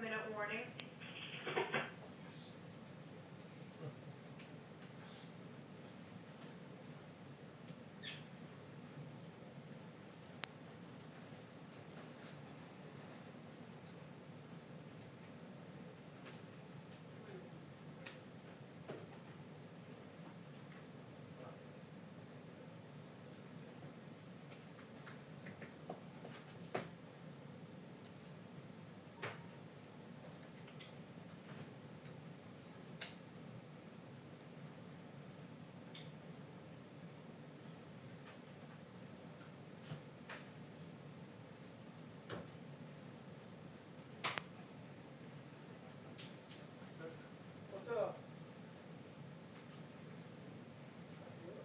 minute warning. What's up?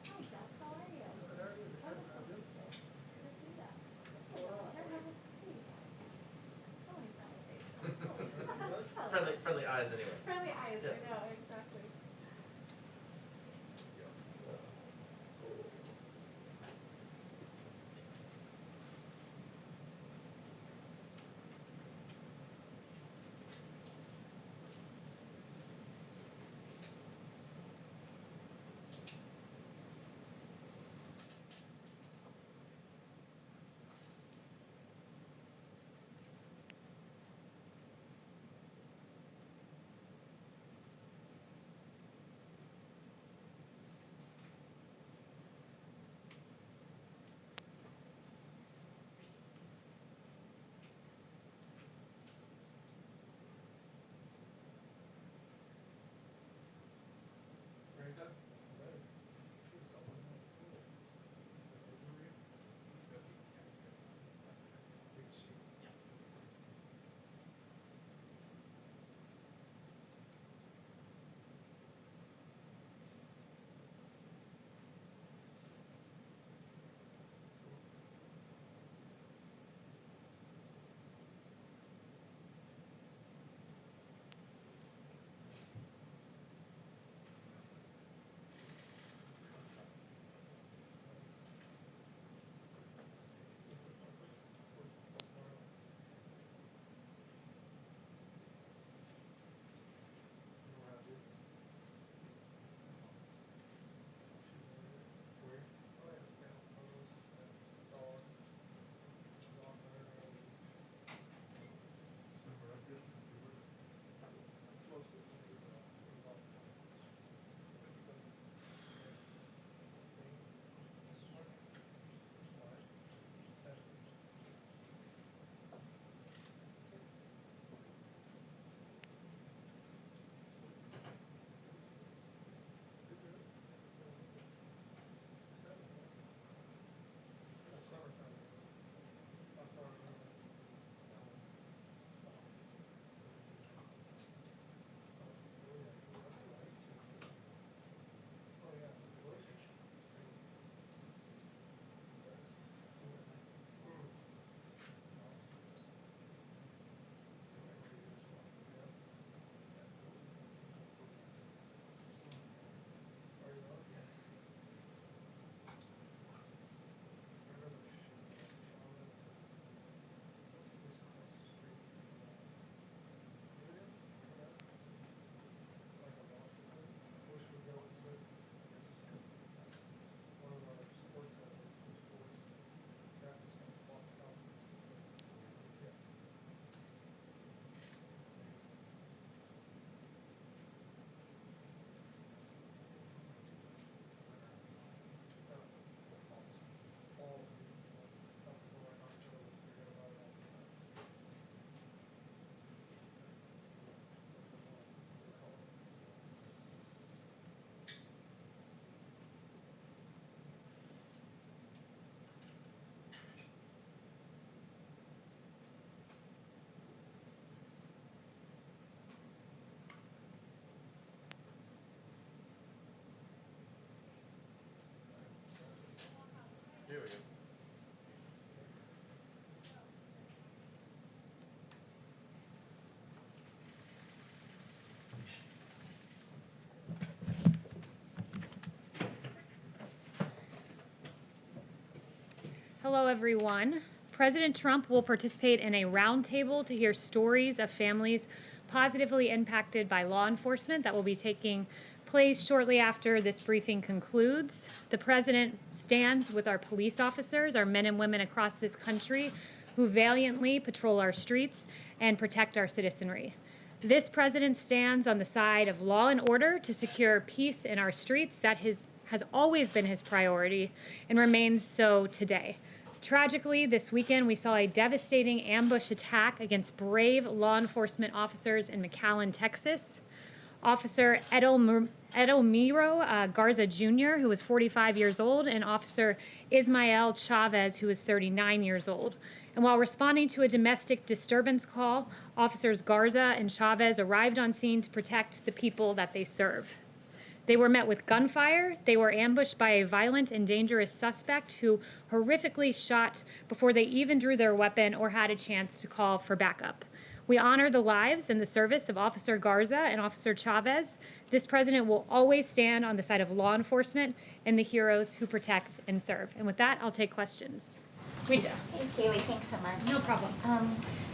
Hi, Jeff. How are you? Good, how are you? Wonderful. Good to see that. Everyone wants to see you guys. So many friendly faces. Friendly eyes anyway. Friendly eyes, Yes. I know, exactly. Ready, Doug? Ready. Let's do something. Big sheet. Here we go. Hello, everyone. President Trump will participate in a roundtable to hear stories of families positively impacted by law enforcement that will be taking place shortly after this briefing concludes. The President stands with our police officers, our men and women across this country who valiantly patrol our streets and protect our citizenry. This President stands on the side of law and order to secure peace in our streets. That has always been his priority and remains so today. Tragically, this weekend we saw a devastating ambush attack against brave law enforcement officers in McAllen, Texas. Officer Edelmiro Garza Jr., who was 45 years old, and Officer Ismael Chavez, who was 39 years old. And while responding to a domestic disturbance call, Officers Garza and Chavez arrived on scene to protect the people that they serve. They were met with gunfire. They were ambushed by a violent and dangerous suspect who horrifically shot before they even drew their weapon or had a chance to call for backup. We honor the lives and the service of Officer Garza and Officer Chavez. This President will always stand on the side of law enforcement and the heroes who protect and serve. And with that, I'll take questions. Ouija. Hey, Kayleigh, thanks so much. No problem.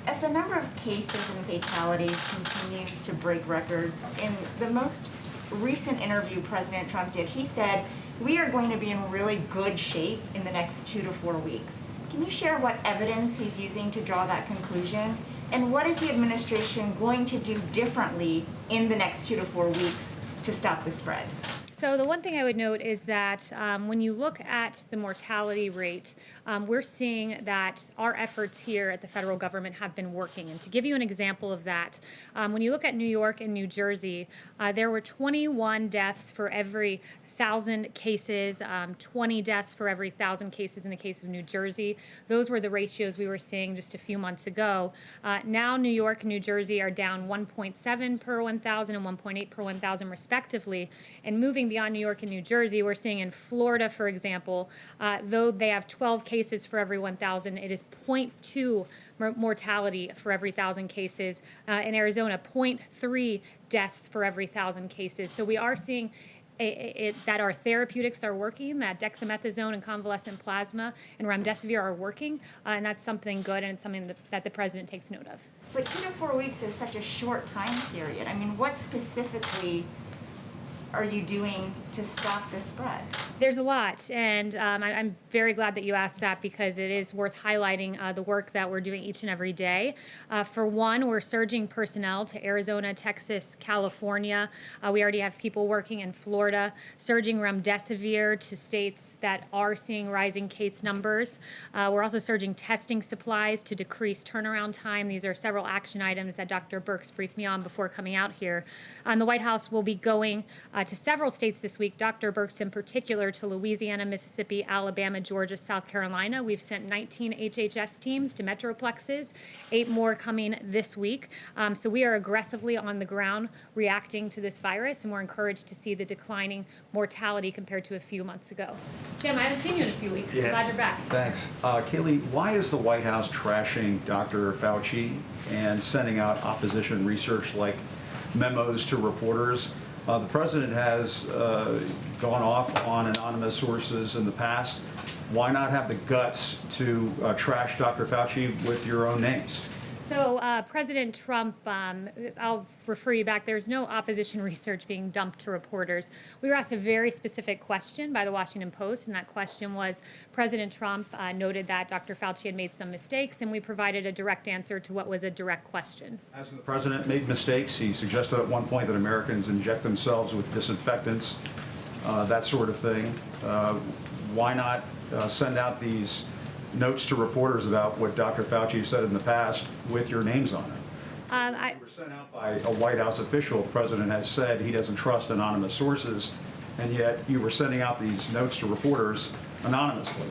As the number of cases and fatalities continues to break records, in the most recent interview President Trump did, he said, we are going to be in really good shape in the next 2 to 4 weeks. Can you share what evidence he's using to draw that conclusion? And what is the administration going to do differently in the next 2 to 4 weeks to stop the spread? So the one thing I would note is that when you look at the mortality rate, we're seeing that our efforts here at the federal government have been working. And to give you an example of that, when you look at New York and New Jersey, there were 21 deaths for every 1,000 cases, 20 deaths for every 1,000 cases in the case of New Jersey. Those were the ratios we were seeing just a few months ago. Now New York and New Jersey are down 1.7 per 1,000 and 1.8 per 1,000 respectively. And moving beyond New York and New Jersey, we're seeing in Florida, for example, though they have 12 cases for every 1,000, it is 0.2 mortality for every 1,000 cases. In Arizona, 0.3 deaths for every 1,000 cases. So we are seeing that our therapeutics are working, that dexamethasone and convalescent plasma and remdesivir are working, and that's something good, and it's something that the President takes note of. But 2 to 4 weeks is such a short time period. I mean, what specifically are you doing to stop the spread? There's a lot, and I'm very glad that you asked that because it is worth highlighting the work that we're doing each and every day. For one, we're surging personnel to Arizona, Texas, California. We already have people working in Florida, surging remdesivir to states that are seeing rising case numbers. We're also surging testing supplies to decrease turnaround time. These are several action items that Dr. Birx briefed me on before coming out here. The White House will be going to several states this week, Dr. Birx in particular, to Louisiana, Mississippi, Alabama, Georgia, South Carolina. We've sent 19 HHS teams to metroplexes, 8 more coming this week. So we are aggressively on the ground reacting to this virus, and we're encouraged to see the declining mortality compared to a few months ago. Jim, I haven't seen you in a few weeks. Yeah. Glad you're back. Thanks. Kayleigh, why is the White House trashing Dr. Fauci and sending out opposition research like memos to reporters? The President has gone off on anonymous sources in the past. Why not have the guts to trash Dr. Fauci with your own names? So President Trump, I'll refer you back, there's no opposition research being dumped to reporters. We were asked a very specific question by the Washington Post, and that question was, President Trump noted that Dr. Fauci had made some mistakes, and we provided a direct answer to what was a direct question. Hasn't the President made mistakes? He suggested at one point that Americans inject themselves with disinfectants, that sort of thing. Why not send out these notes to reporters about what Dr. Fauci said in the past with your names on it? They were sent out by a White House official. The President has said he doesn't trust anonymous sources, and yet you were sending out these notes to reporters anonymously.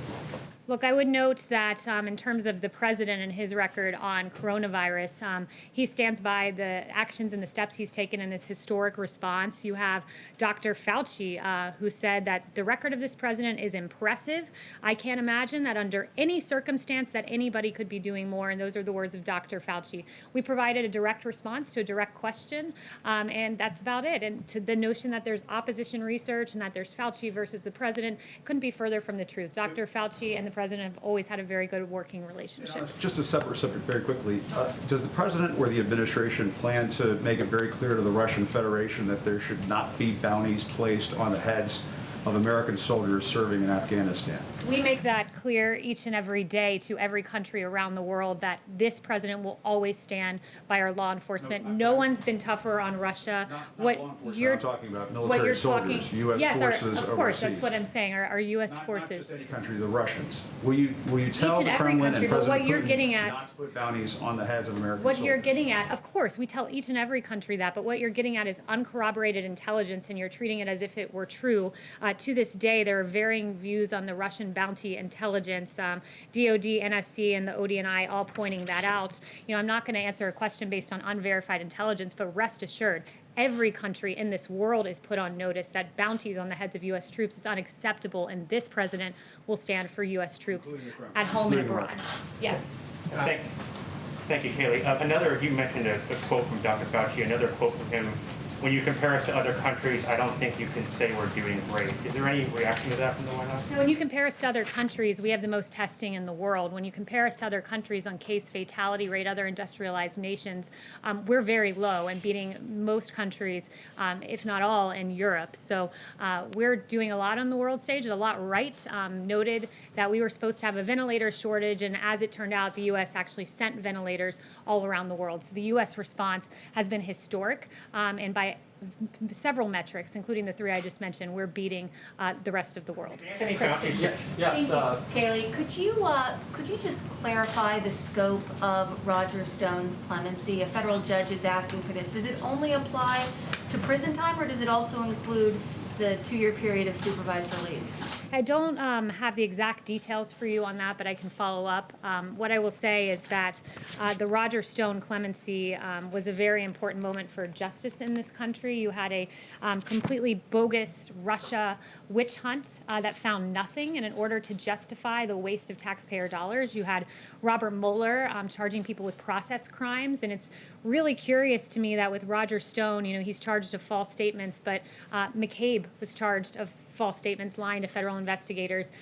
Look, I would note that in terms of the President and his record on coronavirus, he stands by the actions and the steps he's taken in this historic response. You have Dr. Fauci, who said that the record of this President is impressive. I can't imagine that under any circumstance that anybody could be doing more, and those are the words of Dr. Fauci. We provided a direct response to a direct question, and that's about it. And to the notion that there's opposition research and that there's Fauci versus the President couldn't be further from the truth. Dr. Fauci and the the president have always had a very good working relationship. Just a separate subject very quickly. Does the president or the administration plan to make it very clear to the Russian Federation that there should not be bounties placed on the heads of American soldiers serving in Afghanistan? We make that clear each and every day to every country around the world that this president will always stand by our law enforcement. No one's been tougher on Russia. Not law enforcement, I'm talking about military soldiers, U.S. yes, forces of course, overseas. that's what I'm saying, our U.S. Not forces. just any country, the Russians. Will you tell and the every Kremlin country, and but what President you're Putin getting at- not to put bounties on the heads of American What soldiers? you're getting at, of course, we tell each and every country that, but what you're getting at is uncorroborated intelligence, and you're treating it as if it were true. To this day, there are varying views on the Russian bounty intelligence. DOD, NSC, and the ODNI all pointing that out. You know, I'm not going to answer a question based on unverified intelligence, but rest assured, every country in this world is put on notice that bounties on the heads of U.S. troops is unacceptable, and this president will stand for U.S. troops at home and Including abroad. Russia. Yes. Thank you, Kayleigh. Another, you mentioned a quote from Dr. Fauci, another quote from him. When you compare us to other countries, I don't think you can say we're doing great. Is there any reaction to that from the White House? When you compare us to other countries, we have the most testing in the world. When you compare us to other countries on case fatality rate, other industrialized nations, we're very low and beating most countries, if not all, in Europe. So we're doing a lot on the world stage, a lot right. Noted that we were supposed to have a ventilator shortage, and as it turned out, the U.S. actually sent ventilators all around the world. So the U.S. response has been historic, and by several metrics, including the three I just mentioned, we're beating the rest of the world. Anthony Kristen. Fauci, Thank you, Kayleigh. Could you just clarify the scope of Roger Stone's clemency? A federal judge is asking for this. Does it only apply to prison time, or does it also include the 2-year period of supervised release? I don't have the exact details for you on that, but I can follow up. What I will say is that the Roger Stone clemency was a very important moment for justice in this country. You had a completely bogus Russia witch hunt that found nothing, and in order to justify the waste of taxpayer dollars, you had Robert Mueller charging people with process crimes, and it's really curious to me that with Roger Stone, you know, he's charged of false statements, but McCabe was charged of false statements, lying to federal investigators.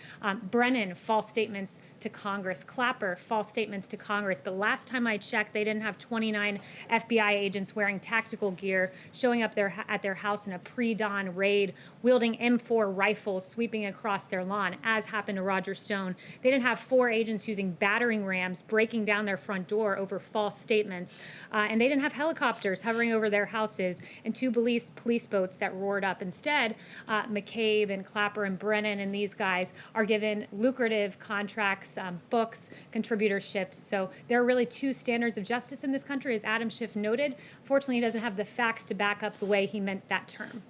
Brennan, false statements to Congress. Clapper, false statements to Congress. But last time I checked, they didn't have 29 FBI agents wearing tactical gear, showing up at their house in a pre-dawn raid, wielding M4 rifles, sweeping across their lawn, as happened to Roger Stone. They didn't have 4 agents using battering rams, breaking down their front door over false statements. And they didn't have helicopters hovering over their houses and 2 police boats that roared up. Instead, McCabe and Clapper and Brennan and these guys are given lucrative contracts, books, contributorships. So there are really 2 standards of justice in this country, as Adam Schiff noted. Fortunately, he doesn't have the facts to back up the way he meant that term.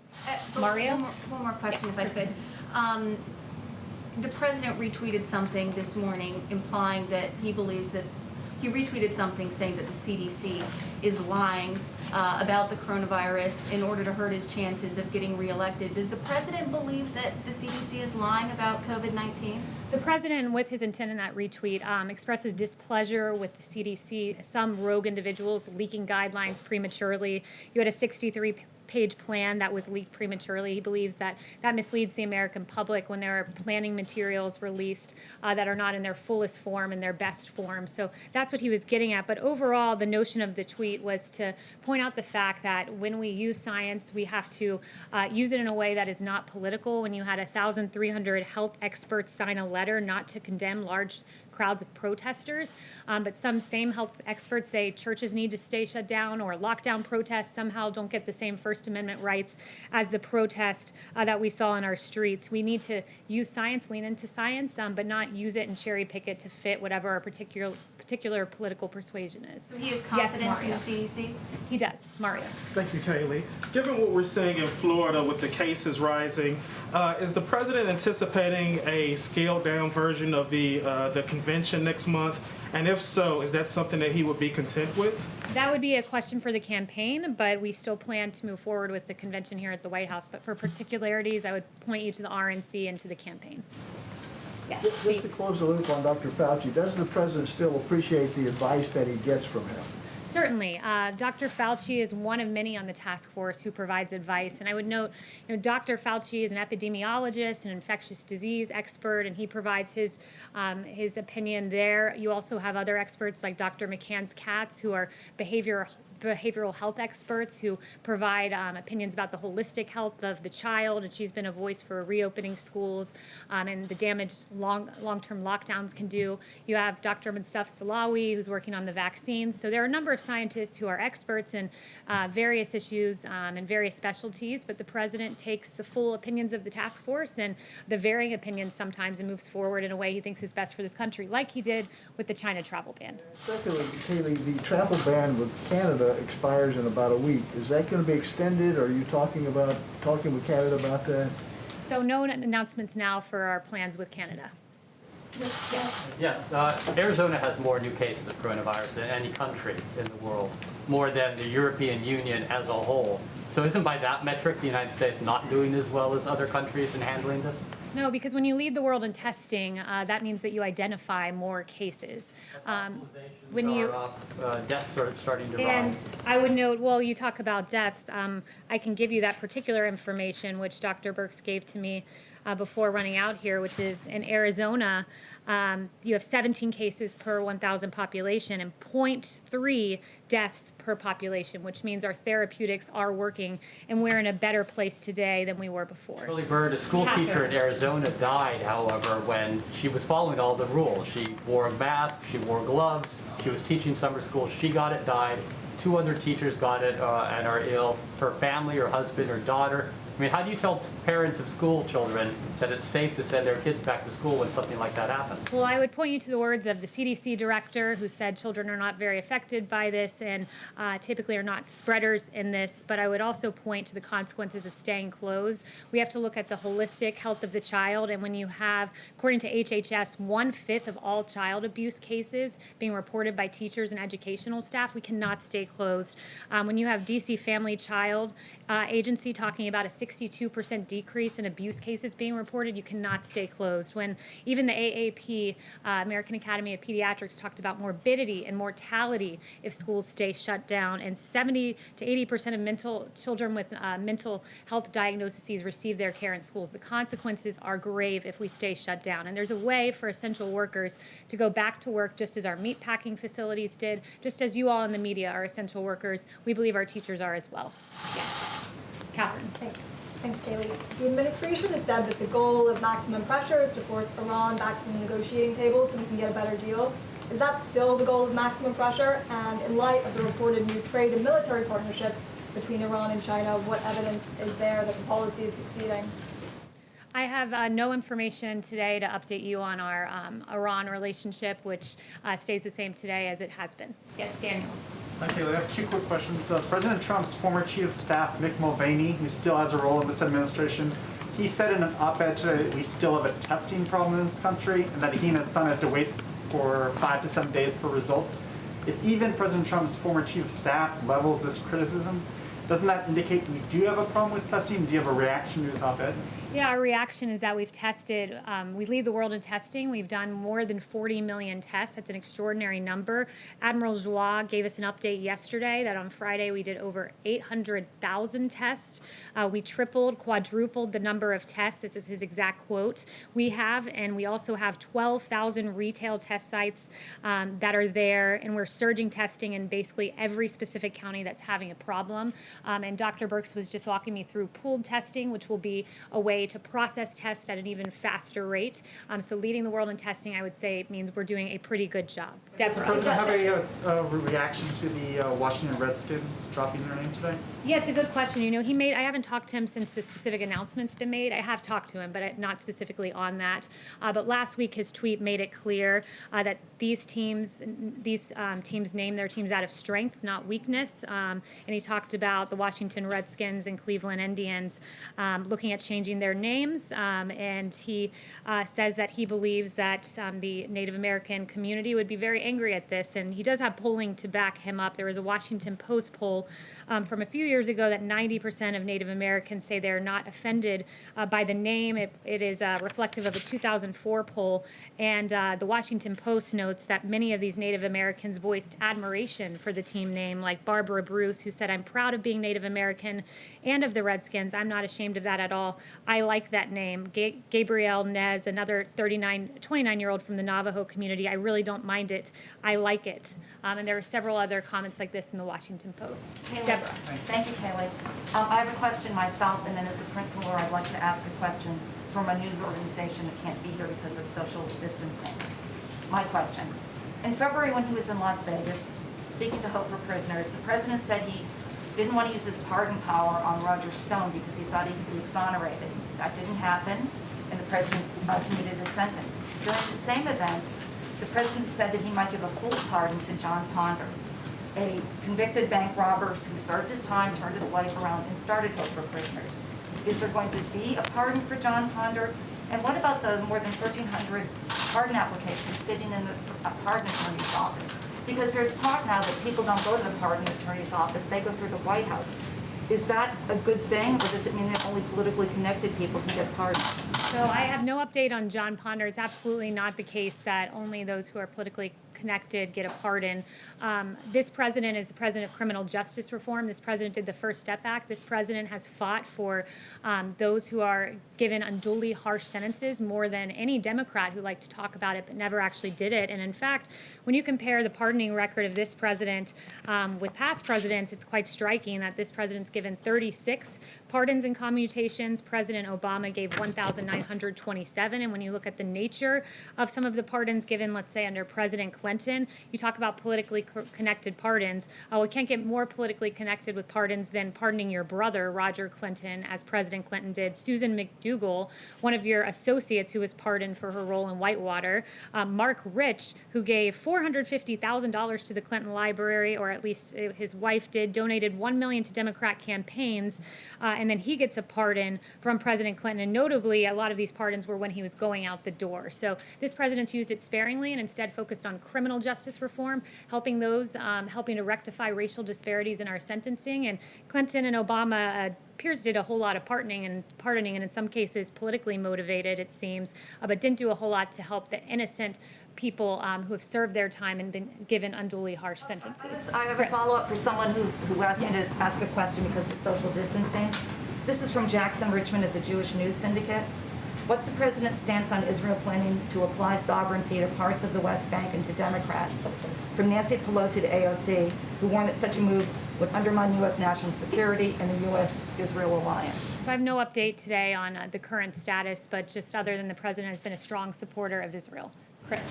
Mario? One more question, Yes, if I Kristen. could. The president retweeted something this morning implying that he believes that he retweeted something saying that the CDC is lying about the coronavirus in order to hurt his chances of getting reelected. Does the president believe that the CDC is lying about COVID-19? The president, with his intent in that retweet, expresses displeasure with the CDC, some rogue individuals leaking guidelines prematurely. You had a 63-page plan that was leaked prematurely. He believes that that misleads the American public when there are planning materials released that are not in their fullest form and their best form. So that's what he was getting at. But overall, the notion of the tweet was to point out the fact that when we use science, we have to use it in a way that is not political. When you had 1,300 health experts sign a letter not to condemn large crowds of protesters, but some same health experts say churches need to stay shut down, or lockdown protests somehow don't get the same First Amendment rights as the protest that we saw in our streets. We need to use science, lean into science, but not use it and cherry pick it to fit whatever our particular political persuasion is. So he has Yes, confidence in the Mario. CDC? He does. Mario. Thank you, Kayleigh. Given what we're seeing in Florida with the cases rising, is the president anticipating a scaled-down version of the convention next month? And if so, is that something that he would be content with? That would be a question for the campaign, but we still plan to move forward with the convention here at the White House. But for particularities, I would point you to the RNC and to the campaign. Yes, Just to Steve. close the loop on Dr. Fauci, does the president still appreciate the advice that he gets from him? Certainly. Dr. Fauci is one of many on the task force who provides advice. And I would note, Dr. Fauci is an epidemiologist, an infectious disease expert, and he provides his opinion there. You also have other experts like Dr. McCann's Katz, who are behavioral health experts who provide opinions about the holistic health of the child, and she's been a voice for reopening schools and the damage long-term lockdowns can do. You have Dr. Mustafa Salawi, who's working on the vaccines. So there are a number of scientists who are experts in various issues and various specialties, but the president takes the full opinions of the task force and the varying opinions sometimes and moves forward in a way he thinks is best for this country, like he did with the China travel ban. Secondly, Kayleigh, the travel ban with Canada expires in about a week. Is that going to be extended? Or are you talking with Canada about that? So no announcements now for our plans with Canada. Yes, Arizona has more new cases of coronavirus than any country in the world, more than the European Union as a whole. So isn't by that metric the United States not doing as well as other countries in handling this? No, because when you lead the world in testing, that means that you identify more cases. Deaths sort of starting to And rise. I would note, well, you talk about deaths. I can give you that particular information, which Dr. Birx gave to me before running out here, which is in Arizona, you have 17 cases per 1,000 population and 0.3 deaths per population, which means our therapeutics are working, and we're in a better place today than we were before. Kimberly Bird, a school teacher in Arizona, died, however, when she was following all the rules. She wore a mask, she wore gloves, she was teaching summer school, she got it, died. 2 other teachers got it and are ill. Her family, her husband, her daughter. I mean, how do you tell parents of school children that it's safe to send their kids back to school when something like that happens? Well, I would point you to the words of the CDC director who said children are not very affected by this and typically are not spreaders in this, but I would also point to the consequences of staying closed. We have to look at the holistic health of the child, and when you have, according to HHS, 1/5 of all child abuse cases being reported by teachers and educational staff, we cannot stay closed. When you have DC Family Child Agency talking about a 62% decrease in abuse cases being reported, you cannot stay closed. When even the AAP, American Academy of Pediatrics, talked about morbidity and mortality if schools stay shut down, and 70 to 80% of children with mental health diagnoses receive their care in schools. The consequences are grave if we stay shut down. And there's a way for essential workers to go back to work just as our meatpacking facilities did, just as you all in the media are essential workers. We believe our teachers are as well. Yes. Catherine. Thanks, Kayleigh. The administration has said that the goal of maximum pressure is to force Iran back to the negotiating table so we can get a better deal. Is that still the goal of maximum pressure? And in light of the reported new trade and military partnership between Iran and China, what evidence is there that the policy is succeeding? I have no information today to update you on our Iran relationship, which stays the same today as it has been. Yes, Daniel. Thank you. I have 2 quick questions. President Trump's former chief of staff, Mick Mulvaney, who still has a role in this administration, he said in an op-ed today that we still have a testing problem in this country and that he and his son have to wait for 5 to 7 days for results. If even President Trump's former chief of staff levels this criticism, doesn't that indicate we do have a problem with testing? Do you have a reaction to his op-ed? Yeah, our reaction is that we've tested, we lead the world in testing. We've done more than 40 million tests. That's an extraordinary number. Admiral Joie gave us an update yesterday that on Friday we did over 800,000 tests. We tripled, quadrupled the number of tests. This is his exact quote. We have, and we also have 12,000 retail test sites that are there, and we're surging testing in basically every specific county that's having a problem. And Dr. Birx was just walking me through pooled testing, which will be a way to process tests at an even faster rate. So leading the world in testing, I would say, means we're doing a pretty good job. Does the president have a reaction to the Washington Redskins dropping their name today? Yeah, it's a good question. I haven't talked to him since the specific announcement's been made. I have talked to him, but not specifically on that. But last week, his tweet made it clear that these teams name their teams out of strength, not weakness. And he talked about the Washington Redskins and Cleveland Indians looking at changing their their names, and he says that he believes that the Native American community would be very angry at this, and he does have polling to back him up. There was a Washington Post poll from a few years ago that 90% of Native Americans say they're not offended by the name. It is reflective of a 2004 poll, and the Washington Post notes that many of these Native Americans voiced admiration for the team name, like Barbara Bruce, who said, "I'm proud of being Native American and of the Redskins. I'm not ashamed of that at all. I like that name." Gabrielle Nez, another 29-year-old from the Navajo community, "I really don't mind it. I like it." And there are several other comments like this in the Washington Post. Kayleigh. Thank you, Kayleigh. I have a question myself, and then as a principal, I'd like to ask a question from a news organization that can't be here because of social distancing. My question. In February, when he was in Las Vegas, speaking to Hope for Prisoners, the president said he didn't want to use his pardon power on Roger Stone because he thought he could be exonerated. That didn't happen, and the president commuted his sentence. During the same event, the president said that he might give a full pardon to John Ponder, a convicted bank robber who served his time, turned his life around, and started Hope for Prisoners. Is there going to be a pardon for John Ponder? And what about the more than 1,300 pardon applications sitting in the pardon attorney's office? Because there's talk now that people don't go to the pardon attorney's office, they go through the White House. Is that a good thing, or does it mean that only politically connected people can get pardons? So I have no update on John Ponder. It's absolutely not the case that only those who are politically connected get a pardon. This president is the president of criminal justice reform. This president did the First Step Act. This president has fought for those who are given unduly harsh sentences more than any Democrat who liked to talk about it but never actually did it. And in fact, when you compare the pardoning record of this president with past presidents, it's quite striking that this president's given 36 pardons and commutations. President Obama gave 1,927. And when you look at the nature of some of the pardons given, let's say under President Clinton, you talk about politically connected pardons. We can't get more politically connected with pardons than pardoning your brother, Roger Clinton, as President Clinton did. Susan McDougal, one of your associates who was pardoned for her role in Whitewater. Mark Rich, who gave $450,000 to the Clinton Library, or at least his wife did, donated $1 million to Democrat campaigns, and then he gets a pardon from President Clinton. And notably, a lot of these pardons were when he was going out the door. So this president's used it sparingly and instead focused on criminal justice reform, helping those, helping to rectify racial disparities in our sentencing. And Clinton and Obama appears did a whole lot of pardoning, and in some cases politically motivated, it seems, but didn't do a whole lot to help the innocent people who have served their time and been given unduly harsh sentences. I have a follow-up for someone who asked me to ask a question because of social distancing. This is from Jackson Richmond of the Jewish News Syndicate. What's the president's stance on Israel planning to apply sovereignty to parts of the West Bank and to Democrats? From Nancy Pelosi to AOC, who warned that such a move would undermine U.S. national security and the U.S.-Israel alliance. So I have no update today on the current status, but just other than the president has been a strong supporter of Israel. Chris.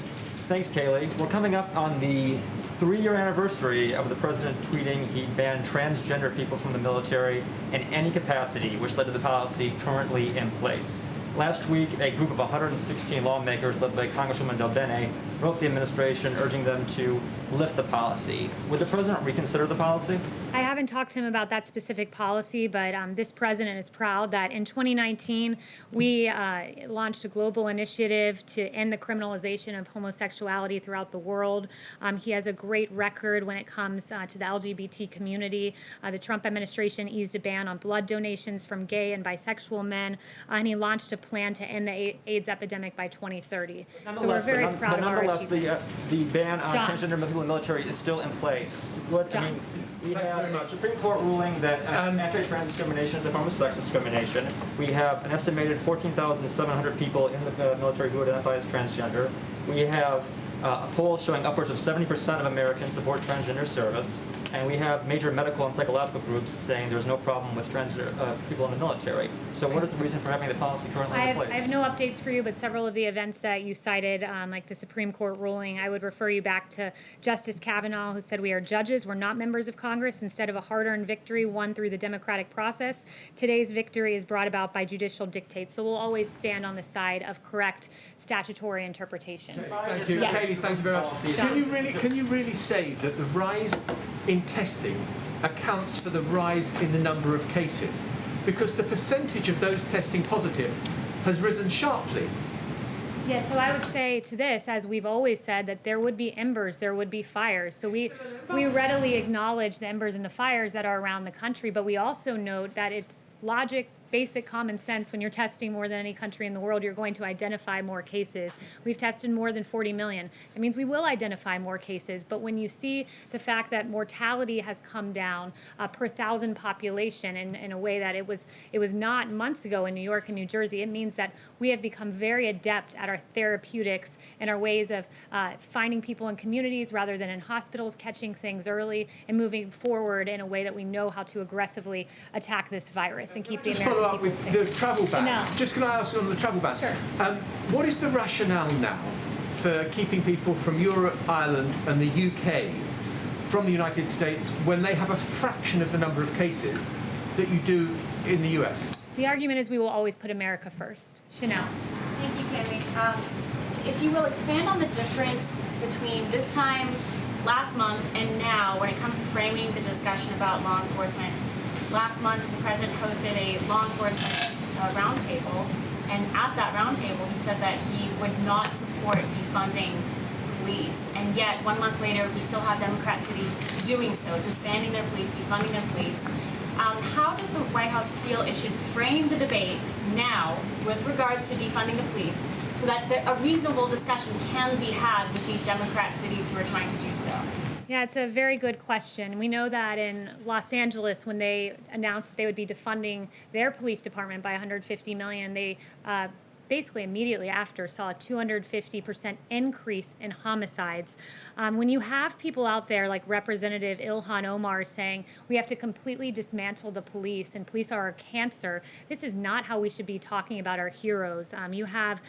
Thanks, Kayleigh. We're coming up on the 3-year anniversary of the president tweeting he banned transgender people from the military in any capacity, which led to the policy currently in place. Last week, a group of 116 lawmakers led by Congresswoman Del Bene wrote the administration urging them to lift the policy. Would the president reconsider the policy? I haven't talked to him about that specific policy, but this president is proud that in 2019, we launched a global initiative to end the criminalization of homosexuality throughout the world. He has a great record when it comes to the LGBT community. The Trump administration eased a ban on blood donations from gay and bisexual men, and he launched a plan to end the AIDS epidemic by 2030. So we're very proud of our achievements. The ban on transgender people in the military is still in place. We have a Supreme Court ruling that anti-trans discrimination is a form of sex discrimination. We have an estimated 14,700 people in the military who identify as transgender. We have a poll showing upwards of 70% of Americans support transgender service. And we have major medical and psychological groups saying there's no problem with transgender people in the military. So what is the reason for having the policy currently in place? I have no updates for you, but several of the events that you cited, like the Supreme Court ruling, I would refer you back to Justice Kavanaugh, who said we are judges, we're not members of Congress. Instead of a hard-earned victory won through the democratic process, today's victory is brought about by judicial dictate. So we'll always stand on the side of correct statutory interpretation. Thank you. Yes. Kayleigh, thank you very much. Can you really say that the rise in testing accounts for the rise in the number of cases? because the percentage of those testing positive has risen sharply. Yeah, so I would say to this, as we've always said, that there would be embers, there would be fires. So we readily acknowledge the embers and the fires that are around the country, but we also note that it's logic, basic common sense. When you're testing more than any country in the world, you're going to identify more cases. We've tested more than 40 million. That means we will identify more cases. But when you see the fact that mortality has come down per thousand population in a way that it was not months ago in New York and New Jersey, it means that we have become very adept at our therapeutics and our ways of finding people in communities rather than in hospitals, catching things early, and moving forward in a way that we know how to aggressively attack this virus and keep the American Follow up with the travel ban. No. Just can I ask you on the travel ban? Sure. What is the rationale now for keeping people from Europe, Ireland and the UK from the United States when they have a fraction of the number of cases that you do in the US? The argument is we will always put America first. Chanel. Thank you, Kayleigh. If you will expand on the difference between this time last month and now when it comes to framing the discussion about law enforcement. Last month, the president hosted a law enforcement roundtable, and at that roundtable, he said that he would not support defunding police. And yet, 1 month later, we still have Democrat cities doing so, disbanding their police, defunding their police. How does the White House feel it should frame the debate now with regards to defunding the police so that a reasonable discussion can be had with these Democrat cities who are trying to do so? Yeah, it's a very good question. We know that in Los Angeles, when they announced that they would be defunding their police department by $150 million, they basically immediately after saw a 250% increase in homicides. When you have people out there like Representative Ilhan Omar saying we have to completely dismantle the police and police are our cancer, this is not how we should be talking about our heroes. You have,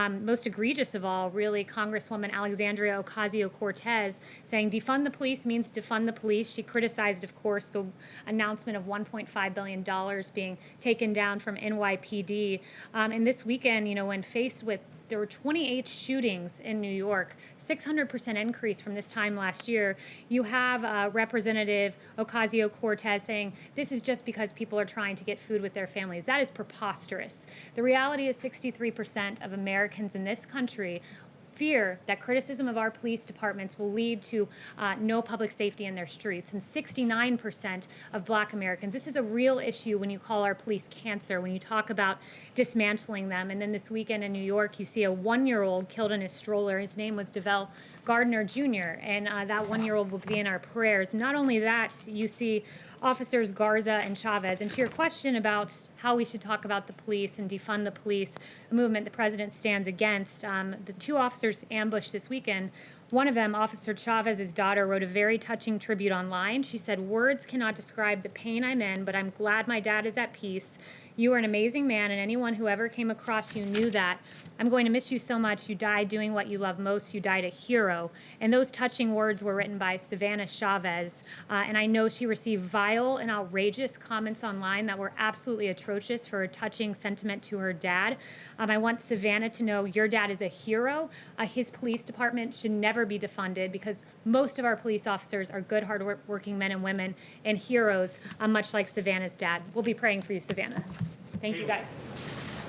most egregious of all, really, Congresswoman Alexandria Ocasio-Cortez saying defund the police means defund the police. She criticized, of course, the announcement of $1.5 billion being taken down from NYPD. And this weekend, when faced with, there were 28 shootings in New York, 600% increase from this time last year. You have Representative Ocasio-Cortez saying this is just because people are trying to get food with their families. That is preposterous. The reality is 63% of Americans in this country fear that criticism of our police departments will lead to no public safety in their streets. And 69% of Black Americans, this is a real issue when you call our police cancer, when you talk about dismantling them. And then this weekend in New York, you see a 1-year-old killed in his stroller. His name was DeVell Gardner Jr., and that 1-year-old will be in our prayers. Not only that, you see Officers Garza and Chavez. And to your question about how we should talk about the police and defund the police, a movement the president stands against, the 2 officers ambushed this weekend. One of them, Officer Chavez's daughter, wrote a very touching tribute online. She said, "Words cannot describe the pain I'm in, but I'm glad my dad is at peace. You are an amazing man, and anyone who ever came across you knew that. I'm going to miss you so much. You died doing what you love most. You died a hero." And those touching words were written by Savannah Chavez. And I know she received vile and outrageous comments online that were absolutely atrocious for a touching sentiment to her dad. I want Savannah to know your dad is a hero. His police department should never be defunded because most of our police officers are good, hard-working men and women and heroes, much like Savannah's dad. We'll be praying for you, Savannah. Thank you, guys.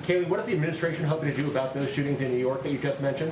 Kayleigh, what is the administration hoping to do about those shootings in New York that you just mentioned?